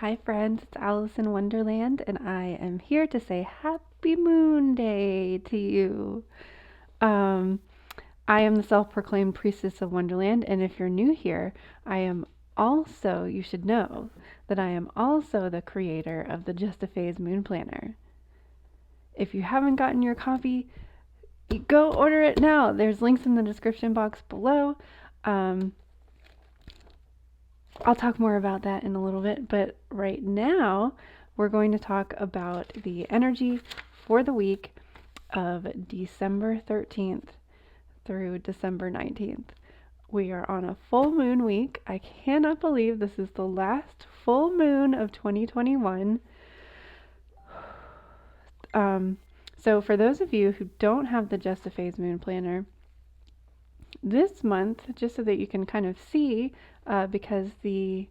Hi, friends, it's Alice in Wonderland, and I am here to say Happy Moonday to you. Um, I am the self proclaimed priestess of Wonderland, and if you're new here, I am also, you should know that I am also the creator of the Just a Phase Moon Planner. If you haven't gotten your copy, you go order it now. There's links in the description box below. Um, I'll talk more about that in a little bit, but right now we're going to talk about the energy for the week of December 13th through December 19th. We are on a full moon week. I cannot believe this is the last full moon of 2021. So for those of you who don't have the Just a Phase Moon Planner, this month, just so that you can kind of see, because the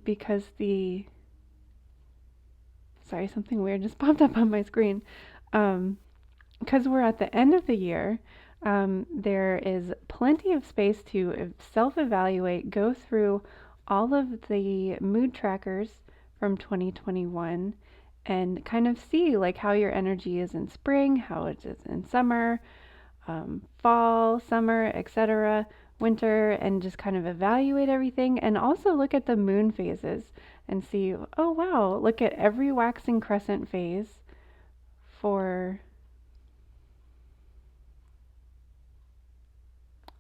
because the sorry, something weird just popped up on my screen. Because we're at the end of the year, there is plenty of space to self-evaluate, go through all of the mood trackers from 2021 and kind of see like how your energy is in spring, how it is in summer, fall, summer, etc., winter, and just kind of evaluate everything and also look at the moon phases and see, oh wow, look at every waxing crescent phase for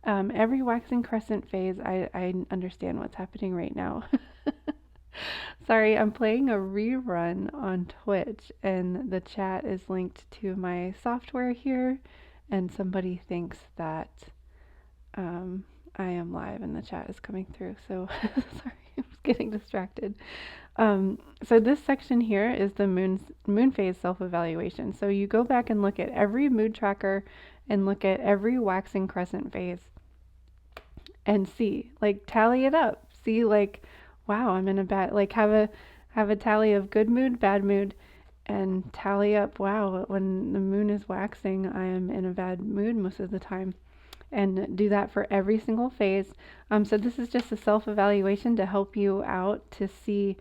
every waxing crescent phase. I understand what's happening right now. Sorry, I'm playing a rerun on Twitch and the chat is linked to my software here, and somebody thinks that I am live and the chat is coming through. So sorry, I was getting distracted. So this section here is the moon phase self-evaluation. So you go back and look at every mood tracker and look at every waxing crescent phase and see, like, tally it up. See, like, wow, I'm in a bad, like, have a tally of good mood, bad mood, and tally up, wow, when the moon is waxing, I am in a bad mood most of the time. And do that for every single phase. So this is just a self-evaluation to help you out to see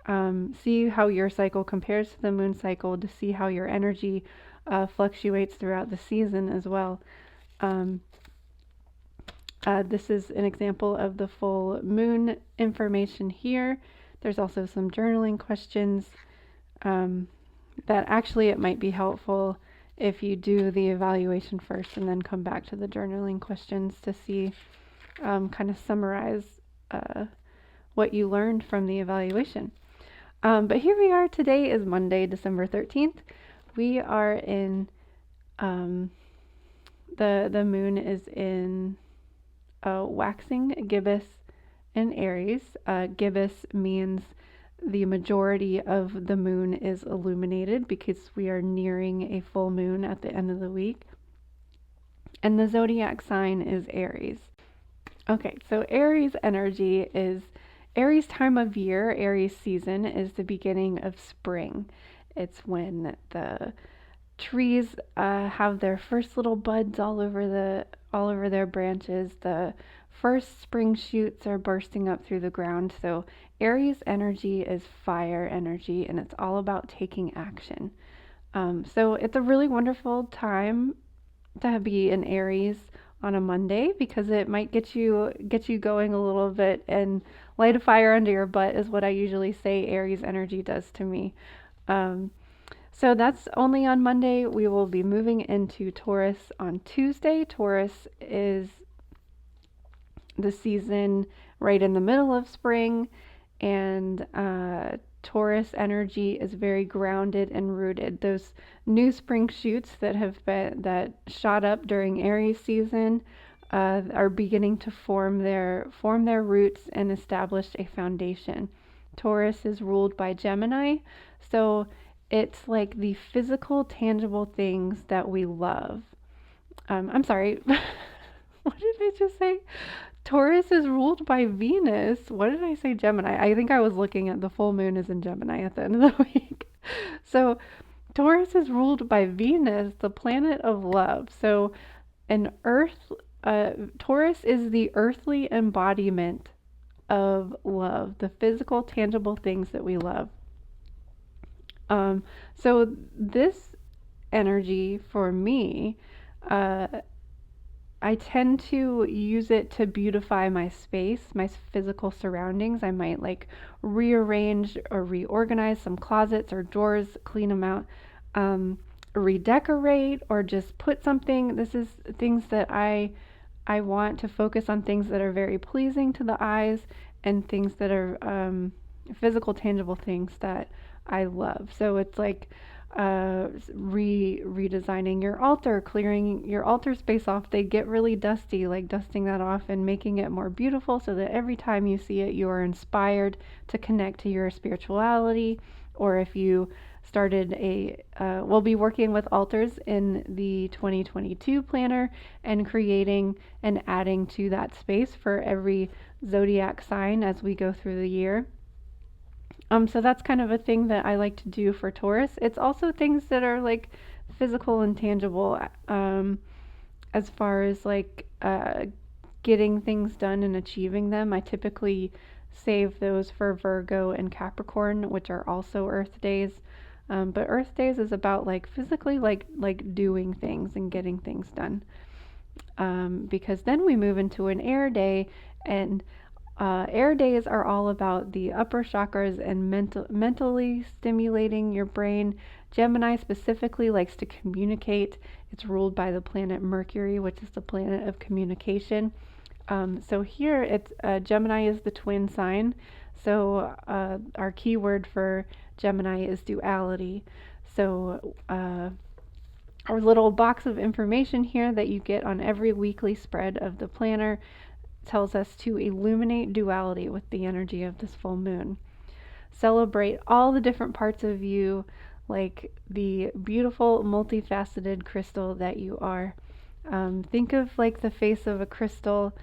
how your cycle compares to the moon cycle, to see how your energy fluctuates throughout the season as well. This is an example of the full moon information here. There's also some journaling questions that actually it might be helpful if you do the evaluation first and then come back to the journaling questions to see, kind of summarize what you learned from the evaluation. But here we are. Today is Monday, December 13th. We are in, the moon is in waxing gibbous in Aries. Gibbous means the majority of the moon is illuminated because we are nearing a full moon at the end of the week. And the zodiac sign is Aries. Okay, so Aries energy is Aries time of year. Aries season is the beginning of spring. It's when the trees have their first little buds all over their branches. The first spring shoots are bursting up through the ground. So Aries energy is fire energy, and it's all about taking action. So it's a really wonderful time to be in Aries on a Monday because it might get you going a little bit and light a fire under your butt is what I usually say Aries energy does to me. So that's only on Monday. We will be moving into Taurus on Tuesday. Taurus is the season right in the middle of spring, and Taurus energy is very grounded and rooted. Those new spring shoots that shot up during Aries season are beginning to form their roots and establish a foundation. Taurus is ruled by Gemini, so it's like the physical, tangible things that we love. I'm sorry, what did I just say? Taurus is ruled by Venus. What did I say? Gemini. I think I was looking at the full moon is in Gemini at the end of the week. So Taurus is ruled by Venus, the planet of love. So an earth Taurus is the earthly embodiment of love, the physical, tangible things that we love. So this energy for me, uh, I tend to use it to beautify my space, my physical surroundings. I might like rearrange or reorganize some closets or drawers, clean them out, redecorate, or just put something. This is things that I want to focus on things that are very pleasing to the eyes and things that are physical, tangible things that I love. So it's like redesigning your altar, clearing your altar space off. They get really dusty, like dusting that off and making it more beautiful so that every time you see it, you are inspired to connect to your spirituality. Or if you started we'll be working with altars in the 2022 planner and creating and adding to that space for every zodiac sign as we go through the year. So that's kind of a thing that I like to do for Taurus. It's also things that are like physical and tangible, as far as like getting things done and achieving them. I typically save those for Virgo and Capricorn, which are also Earth days. But Earth days is about like physically like doing things and getting things done. Because then we move into an air day, and air days are all about the upper chakras and mentally stimulating your brain. Gemini specifically likes to communicate. It's ruled by the planet Mercury, which is the planet of communication. So here it's Gemini is the twin sign. So our keyword for Gemini is duality. So our little box of information here that you get on every weekly spread of the planner tells us to illuminate duality with the energy of this full moon. Celebrate all the different parts of you, like the beautiful, multifaceted crystal that you are. Think of like the face of a crystal.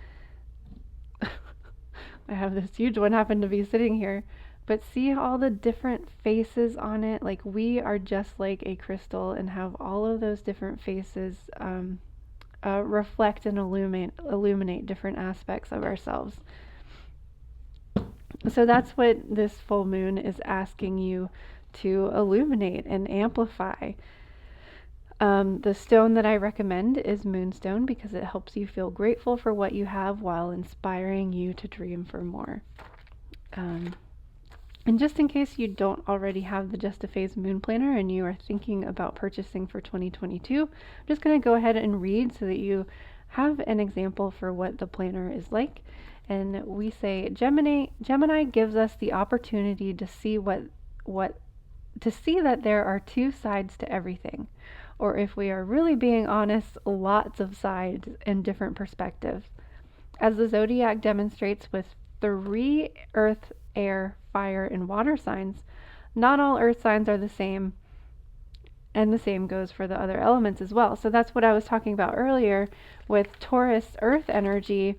I have this huge one happen to be sitting here, but see all the different faces on it. Like we are just like a crystal and have all of those different faces reflect and illuminate different aspects of ourselves. So that's what this full moon is asking you to illuminate and amplify. The stone that I recommend is Moonstone because it helps you feel grateful for what you have while inspiring you to dream for more. And just in case you don't already have the Just a Phase Moon Planner and you are thinking about purchasing for 2022, I'm just going to go ahead and read so that you have an example for what the planner is like. And we say Gemini gives us the opportunity to see that there are two sides to everything. Or if we are really being honest, lots of sides and different perspectives. As the zodiac demonstrates with 3 earth, air, fire, and water signs, not all earth signs are the same, and the same goes for the other elements as well. So that's what I was talking about earlier with Taurus earth energy,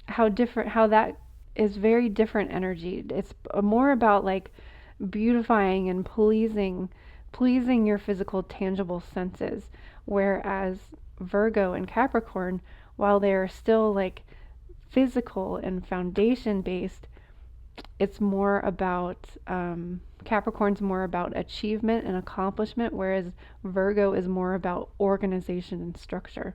how that is very different energy. It's more about like beautifying and pleasing your physical tangible senses, whereas Virgo and Capricorn, while they are still like physical and foundation based, it's more about Capricorn's more about achievement and accomplishment, whereas Virgo is more about organization and structure.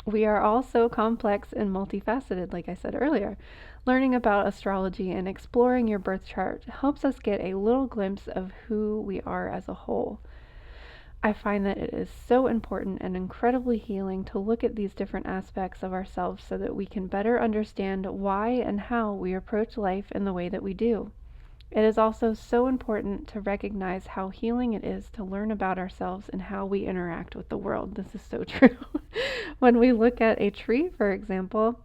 We are all so complex and multifaceted, like I said earlier. Learning about astrology and exploring your birth chart helps us get a little glimpse of who we are as a whole. I find that it is so important and incredibly healing to look at these different aspects of ourselves so that we can better understand why and how we approach life in the way that we do. It is also so important to recognize how healing it is to learn about ourselves and how we interact with the world. This is so true. When we look at a tree, for example,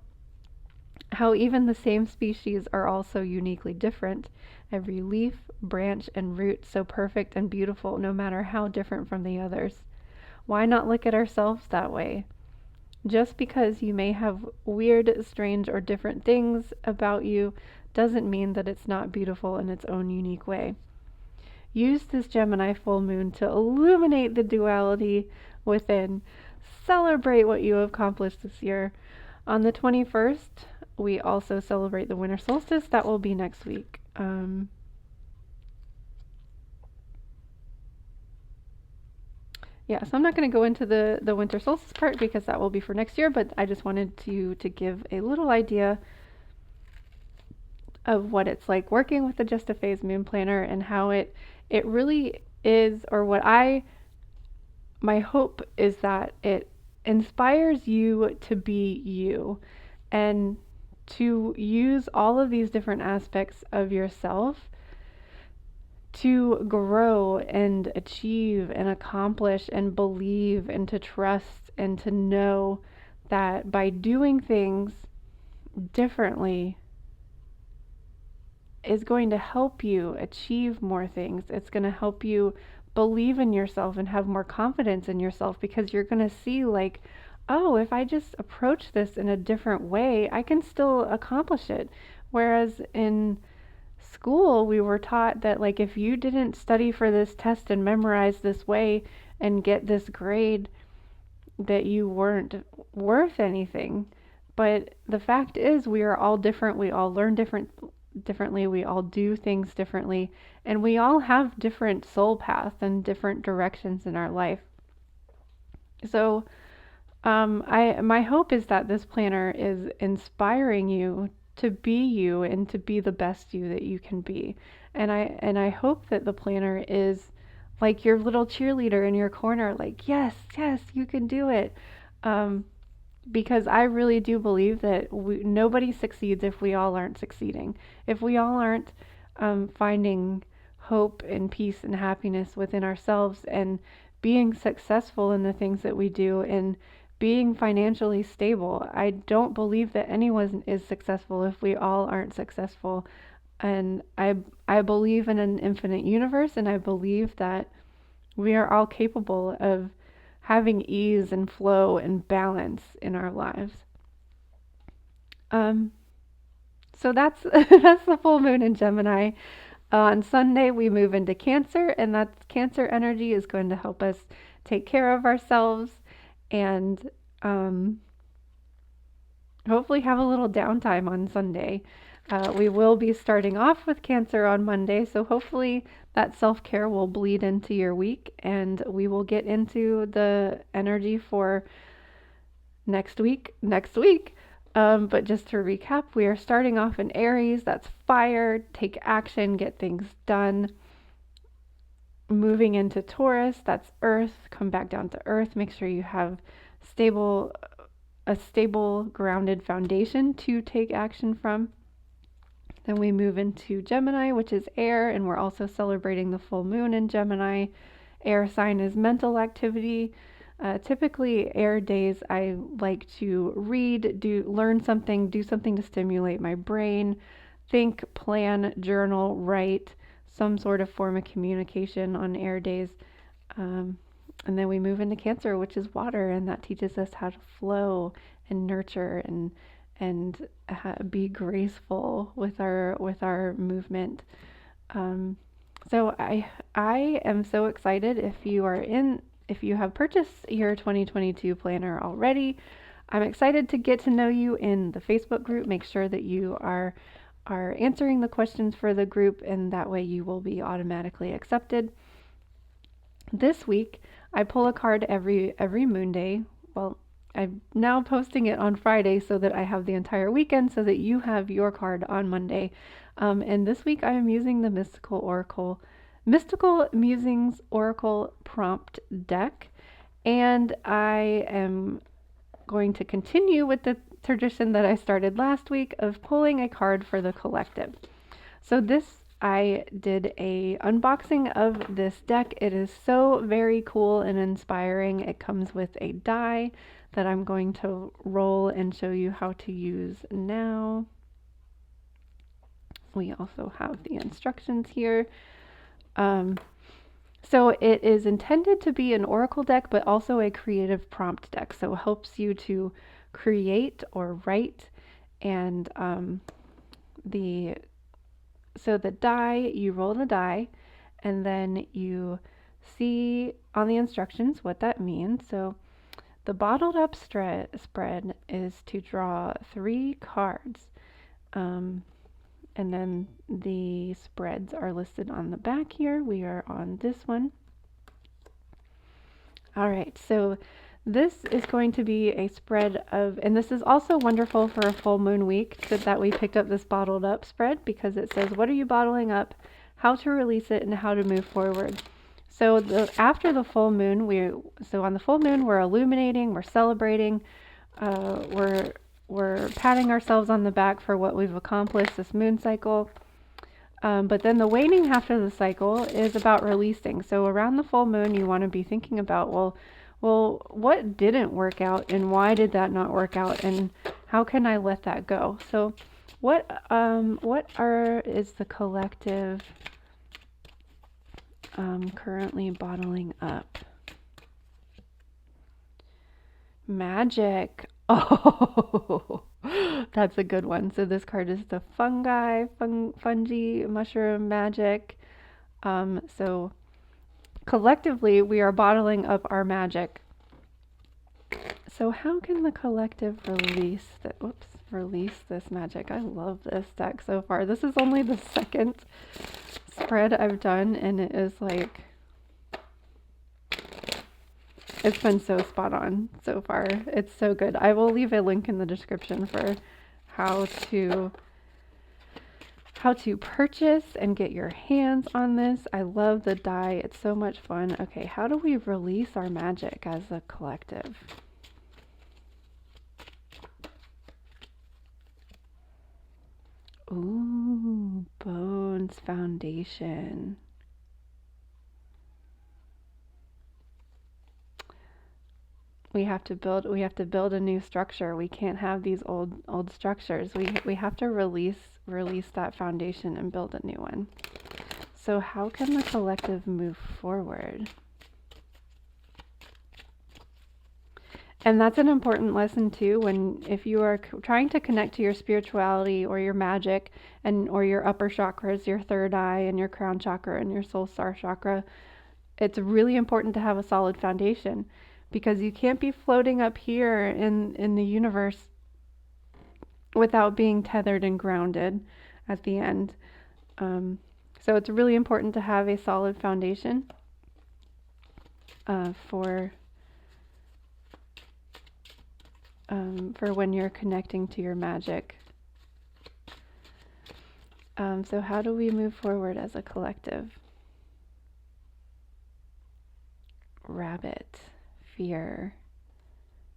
how even the same species are also uniquely different. Every leaf, branch, and root so perfect and beautiful no matter how different from the others. Why not look at ourselves that way? Just because you may have weird, strange, or different things about you doesn't mean that it's not beautiful in its own unique way. use this Gemini full moon to illuminate the duality within. Celebrate what you have accomplished this year. On the 21st, we also celebrate the winter solstice. That will be next week. Yeah, so I'm not going to go into the winter solstice part because that will be for next year, but I just wanted to give a little idea of what it's like working with the Just a Phase Moon Planner and how it really is, or my hope is that it inspires you to be you and to use all of these different aspects of yourself to grow and achieve and accomplish and believe and to trust and to know that by doing things differently is going to help you achieve more things. It's going to help you believe in yourself and have more confidence in yourself because you're going to see, like, oh, if I just approach this in a different way, I can still accomplish it. Whereas in school, we were taught that, like, if you didn't study for this test and memorize this way and get this grade, that you weren't worth anything. But the fact is, we are all different. We all learn differently. We all do things differently, and we all have different soul paths and different directions in our life. So, my hope is that this planner is inspiring you to be you and to be the best you that you can be. And I hope that the planner is like your little cheerleader in your corner, like, yes, yes, you can do it. Because I really do believe that nobody succeeds if we all aren't succeeding. If we all aren't finding hope and peace and happiness within ourselves and being successful in the things that we do and being financially stable. I don't believe that anyone is successful if we all aren't successful. And I believe in an infinite universe, and I believe that we are all capable of having ease and flow and balance in our lives. So that's that's the full moon in Gemini. On Sunday we move into Cancer, and that Cancer energy is going to help us take care of ourselves and hopefully have a little downtime on Sunday. We will be starting off with Cancer on Monday, so hopefully that self-care will bleed into your week, and we will get into the energy for next week. But just to recap, we are starting off in Aries. That's fire, take action, get things done. Moving into Taurus, that's earth, come back down to earth. Make sure you have a stable, grounded foundation to take action from. Then we move into Gemini, which is air, and we're also celebrating the full moon in Gemini. Air sign is mental activity. Typically, air days, I like to read, learn something, do something to stimulate my brain, think, plan, journal, write, some sort of form of communication on air days. And then we move into Cancer, which is water, and that teaches us how to flow and nurture and be graceful with our movement. So I am so excited. If you have purchased your 2022 planner already, I'm excited to get to know you in the Facebook group. Make sure that you are answering the questions for the group, and that way you will be automatically accepted. This week, I pull a card every Moonday. Well, I'm now posting it on Friday so that I have the entire weekend so that you have your card on Monday. And this week I am using the Mystical Musings Oracle Prompt deck. And I am going to continue with the tradition that I started last week of pulling a card for the collective. So I did a unboxing of this deck. It is so very cool and inspiring. It comes with a die that I'm going to roll and show you how to use now. We also have the instructions here. So it is intended to be an oracle deck, but also a creative prompt deck. So it helps you to create or write. And the die, you roll the die, and then you see on the instructions what that means. So the bottled up spread is to draw 3 cards. And then the spreads are listed on the back here. We are on this one. All right, so this is going to be a spread of, and this is also wonderful for a full moon week, that we picked up this bottled up spread, because it says, what are you bottling up, how to release it, and how to move forward. So after the full moon, so on the full moon, we're illuminating, we're celebrating, we're patting ourselves on the back for what we've accomplished this moon cycle. But then the waning half of the cycle is about releasing. So around the full moon, you want to be thinking about, well, what didn't work out, and why did that not work out, and how can I let that go? So what is the collective currently bottling up? Magic. Oh, that's a good one. So this card is the fungi, mushroom magic. So collectively, we are bottling up our magic. So how can the collective release this magic? I love this deck so far. This is only the second spread I've done, and it is like, it's been so spot on so far. It's so good. I will leave a link in the description for how to purchase and get your hands on this. I love the die. It's so much fun. Okay, how do we release our magic as a collective? Ooh, Bones Foundation. We have to build a new structure. We can't have these old structures. We have to release that foundation and build a new one. So how can the collective move forward? And that's an important lesson too, if you are trying to connect to your spirituality or your magic or your upper chakras, your third eye and your crown chakra and your soul star chakra. It's really important to have a solid foundation, because you can't be floating up here in the universe without being tethered and grounded at the end. So it's really important to have a solid foundation for when you're connecting to your magic. So how do we move forward as a collective? Rabbit, fear.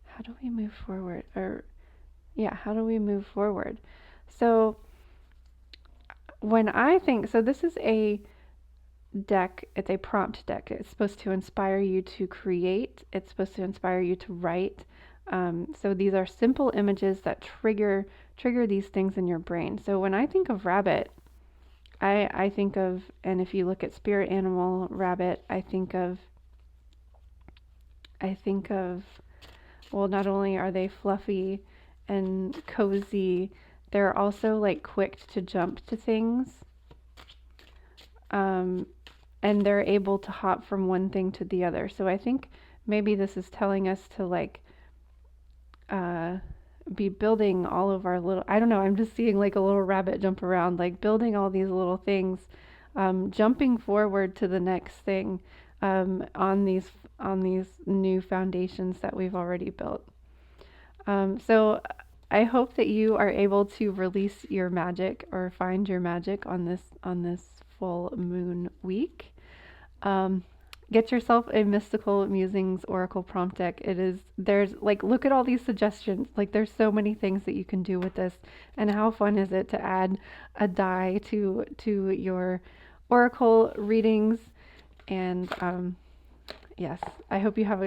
How do we move forward? How do we move forward? So when I think, so this is a deck, it's a prompt deck. It's supposed to inspire you to create. It's supposed to inspire you to write. So these are simple images that trigger these things in your brain. So when I think of rabbit, I think of, and if you look at spirit animal rabbit, I think of, well, not only are they fluffy and cozy, they're also like quick to jump to things. And they're able to hop from one thing to the other. So I think maybe this is telling us to like be building all of our little, I don't know, I'm just seeing like a little rabbit jump around, like building all these little things, jumping forward to the next thing on these new foundations that we've already built. So I hope that you are able to release your magic or find your magic on this full moon week. Get yourself a Mystical Musings Oracle prompt deck. There's like, look at all these suggestions. Like, there's so many things that you can do with this, and how fun is it to add a die to your Oracle readings. And yes, I hope you have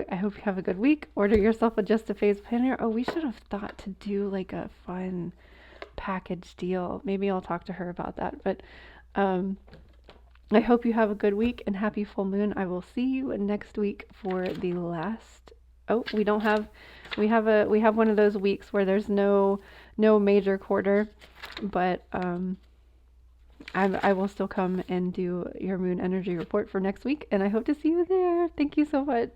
a good week. Order yourself a Just a Phase planner. Oh, we should have thought to do like a fun package deal. Maybe I'll talk to her about that. But I hope you have a good week and happy full moon. I will see you next week for the last. Oh, we have one of those weeks where there's no major quarter, but I will still come and do your moon energy report for next week, and I hope to see you there. Thank you so much.